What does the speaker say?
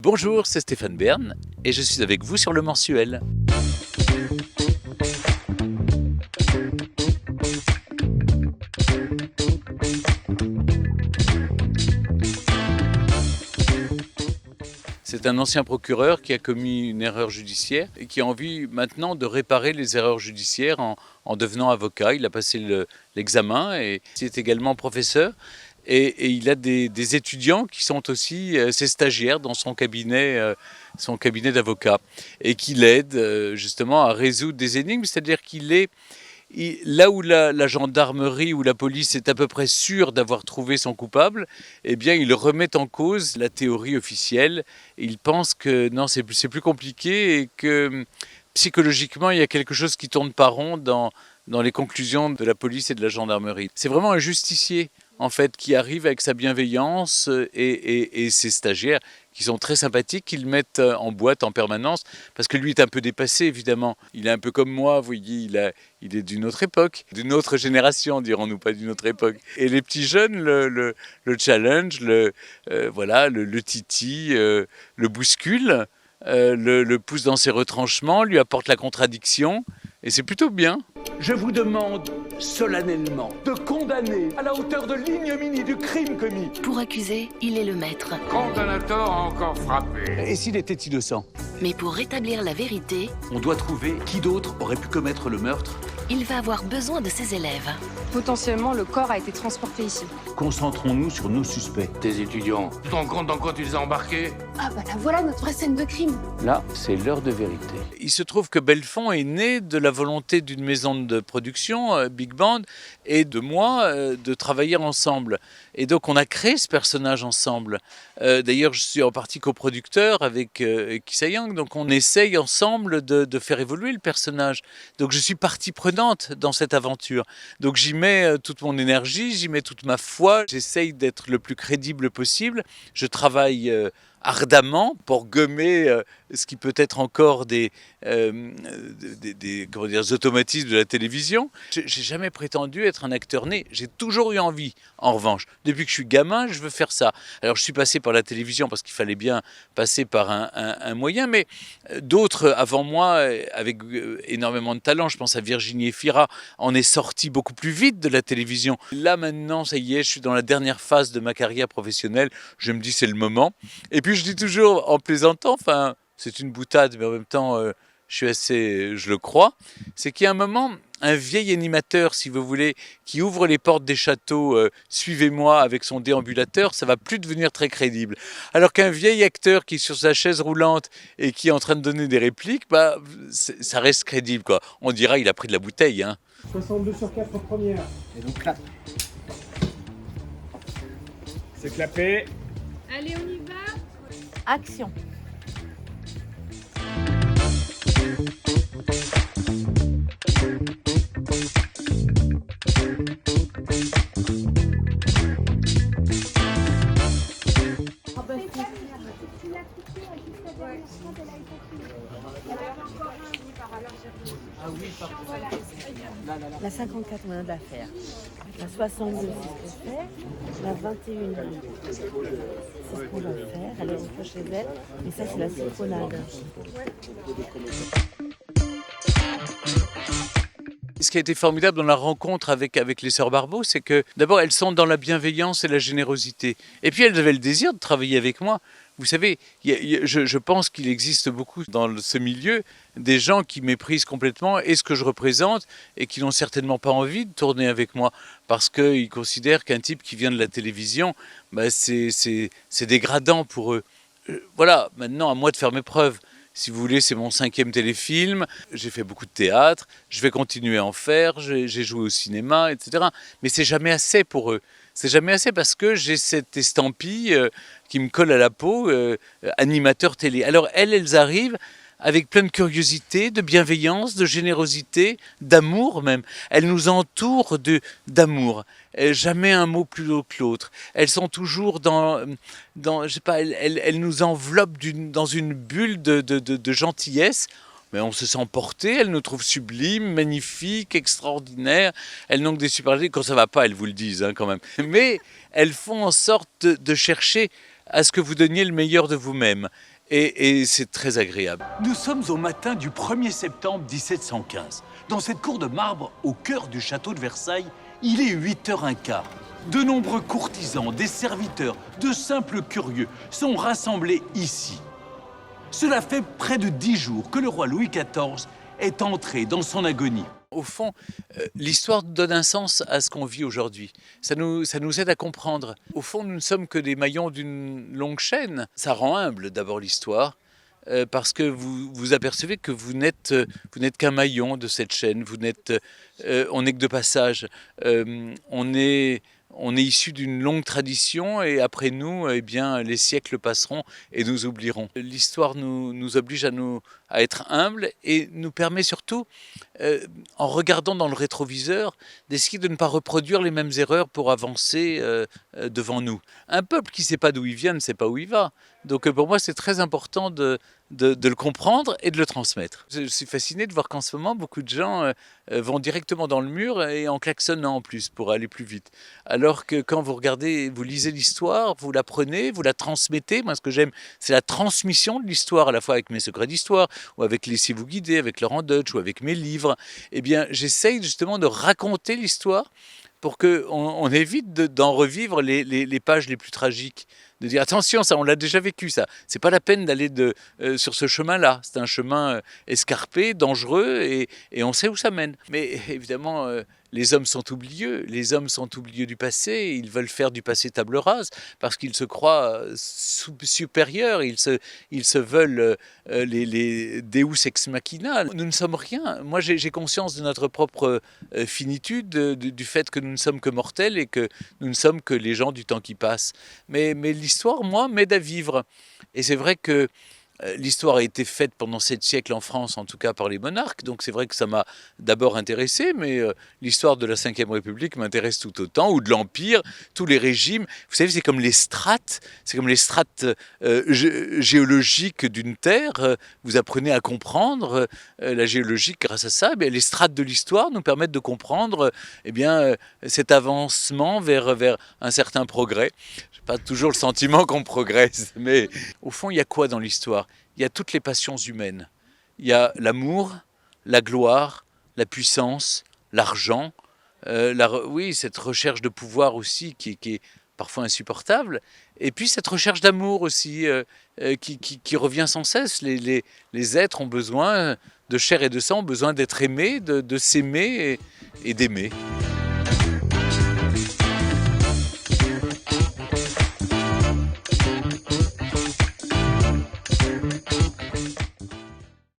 Bonjour, c'est Stéphane Bern et je suis avec vous sur Le Mensuel. C'est un ancien procureur qui a commis une erreur judiciaire et qui a envie maintenant de réparer les erreurs judiciaires en devenant avocat. Il a passé l'examen et il est également professeur. Et il a des étudiants qui sont aussi ses stagiaires dans son cabinet d'avocat et qui l'aident justement à résoudre des énigmes, c'est-à-dire là où la gendarmerie ou la police est à peu près sûre d'avoir trouvé son coupable, eh bien, il remet en cause la théorie officielle. Il pense que non, c'est plus compliqué et que psychologiquement, il y a quelque chose qui tourne pas rond dans les conclusions de la police et de la gendarmerie. C'est vraiment un justicier, en fait, qui arrive avec sa bienveillance et ses stagiaires qui sont très sympathiques, qui le mettent en boîte en permanence, parce que lui est un peu dépassé, évidemment. Il est un peu comme moi, vous voyez, il est d'une autre époque, d'une autre génération, dirons-nous, pas d'une autre époque. Et les petits jeunes le challenge, le titillent, le bousculent, le pousse dans ses retranchements, lui apporte la contradiction, et c'est plutôt bien. Je vous demande solennellement de condamner à la hauteur de l'ignominie du crime commis. Pour accuser, il est le maître. Condamnateur a encore frappé. Et s'il était innocent? Mais pour rétablir la vérité, On doit trouver qui d'autre aurait pu commettre le meurtre. il va avoir besoin de ses élèves. Potentiellement, le corps a été transporté ici. Concentrons-nous sur nos suspects. Tes étudiants, tu te rends compte dans quoi tu les as embarqués? Ah bah là voilà notre vraie scène de crime. Là, c'est l'heure de vérité. Il se trouve que Belfond est né de la volonté d'une maison de production, Big Band, et de moi, de travailler ensemble. Et donc on a créé ce personnage ensemble. D'ailleurs, je suis en partie coproducteur avec Kissa Young, donc on essaye ensemble de faire évoluer le personnage. Donc je suis partie prenante dans cette aventure. Donc j'y mets toute mon énergie, j'y mets toute ma foi, j'essaye d'être le plus crédible possible. Je travaille ardemment pour gommer ce qui peut être encore des automatismes de la télévision. J'ai jamais prétendu être un acteur né. J'ai toujours eu envie, en revanche. Depuis que je suis gamin, je veux faire ça. Alors je suis passé par la télévision parce qu'il fallait bien passer par un moyen, mais d'autres avant moi, avec énormément de talent, je pense à Virginie Efira, en est sorti beaucoup plus vite de la télévision. Là maintenant, ça y est, je suis dans la dernière phase de ma carrière professionnelle. Je me dis c'est le moment. Et puis je dis toujours en plaisantant, enfin c'est une boutade, mais en même temps je le crois, c'est qu'il y a un moment, un vieil animateur, si vous voulez, qui ouvre les portes des châteaux, suivez-moi avec son déambulateur, ça va plus devenir très crédible. Alors qu'un vieil acteur qui est sur sa chaise roulante et qui est en train de donner des répliques, ça reste crédible, quoi. On dira il a pris de la bouteille, hein. 62 sur 4 première. Et donc là, C'est clapé. Allez, on y va. Action. La 54, on vient de la faire. La 62, c'est ce qu'on fait. La 21, c'est ce qu'on va faire. Elle est une fois chez elle. Et ça, c'est la siphonade. Ce qui a été formidable dans la rencontre avec les sœurs Barbeau, c'est que d'abord elles sont dans la bienveillance et la générosité. Et puis elles avaient le désir de travailler avec moi. Vous savez, je pense qu'il existe beaucoup dans ce milieu des gens qui méprisent complètement et ce que je représente et qui n'ont certainement pas envie de tourner avec moi parce qu'ils considèrent qu'un type qui vient de la télévision, c'est dégradant pour eux. Voilà, maintenant à moi de faire mes preuves. Si vous voulez, c'est mon 5e téléfilm, j'ai fait beaucoup de théâtre, je vais continuer à en faire, j'ai joué au cinéma, etc. Mais c'est jamais assez pour eux. C'est jamais assez parce que j'ai cette estampille qui me colle à la peau, animateur télé. Alors elles arrivent avec plein de curiosité, de bienveillance, de générosité, d'amour même. Elles nous entourent d'amour. Jamais un mot plus haut que l'autre. Elles sont toujours je sais pas, elles nous enveloppent dans une bulle de gentillesse. Mais on se sent porté, elles nous trouvent sublimes, magnifiques, extraordinaires. Elles n'ont que des superlatifs. Quand ça va pas, elles vous le disent quand même. Mais elles font en sorte de chercher à ce que vous donniez le meilleur de vous-même. Et c'est très agréable. Nous sommes au matin du 1er septembre 1715. Dans cette cour de marbre, au cœur du château de Versailles, il est 8h15. De nombreux courtisans, des serviteurs, de simples curieux sont rassemblés ici. Cela fait près de 10 jours que le roi Louis XIV est entré dans son agonie. Au fond, l'histoire donne un sens à ce qu'on vit aujourd'hui. Ça nous aide à comprendre. Au fond, nous ne sommes que des maillons d'une longue chaîne. Ça rend humble d'abord l'histoire, parce que vous apercevez que vous n'êtes qu'un maillon de cette chaîne. On n'est que de passage. On est issu d'une longue tradition et après nous, eh bien, les siècles passeront et nous oublierons. L'histoire nous oblige à être humbles et nous permet surtout, en regardant dans le rétroviseur, d'essayer de ne pas reproduire les mêmes erreurs pour avancer devant nous. Un peuple qui ne sait pas d'où il vient ne sait pas où il va. Donc pour moi, c'est très important de le comprendre et de le transmettre. Je suis fasciné de voir qu'en ce moment, beaucoup de gens vont directement dans le mur et en klaxonnant en plus pour aller plus vite. Alors que quand vous lisez l'histoire, vous l'apprenez, vous la transmettez. Moi, ce que j'aime, c'est la transmission de l'histoire, à la fois avec mes secrets d'histoire, ou avec Laissez-vous guider, avec Laurent Deutsch, ou avec mes livres. Eh bien, j'essaye justement de raconter l'histoire pour qu'on évite d'en revivre les pages les plus tragiques. De dire attention, ça on l'a déjà vécu, ça. C'est pas la peine d'aller sur ce chemin-là. C'est un chemin escarpé, dangereux, et on sait où ça mène. Mais évidemment, les hommes sont oublieux. Les hommes sont oublieux du passé. Ils veulent faire du passé table rase parce qu'ils se croient supérieurs. Ils se veulent les Deus ex machina. Nous ne sommes rien. Moi, j'ai conscience de notre propre finitude, du fait que nous ne sommes que mortels et que nous ne sommes que les gens du temps qui passe. Mais l'histoire, moi, m'aide à vivre. Et c'est vrai que l'histoire a été faite pendant 7 siècles en France, en tout cas par les monarques, donc c'est vrai que ça m'a d'abord intéressé, mais l'histoire de la Ve République m'intéresse tout autant, ou de l'Empire, tous les régimes. Vous savez, c'est comme les strates géologiques d'une terre. Vous apprenez à comprendre la géologie grâce à ça. Les strates de l'histoire nous permettent de comprendre cet avancement vers un certain progrès. Je n'ai pas toujours le sentiment qu'on progresse, mais au fond, il y a quoi dans l'histoire ? Il y a toutes les passions humaines. Il y a l'amour, la gloire, la puissance, l'argent, cette recherche de pouvoir aussi qui est parfois insupportable, et puis cette recherche d'amour aussi qui revient sans cesse. Les êtres ont besoin de chair et de sang, ont besoin d'être aimés, de s'aimer et d'aimer.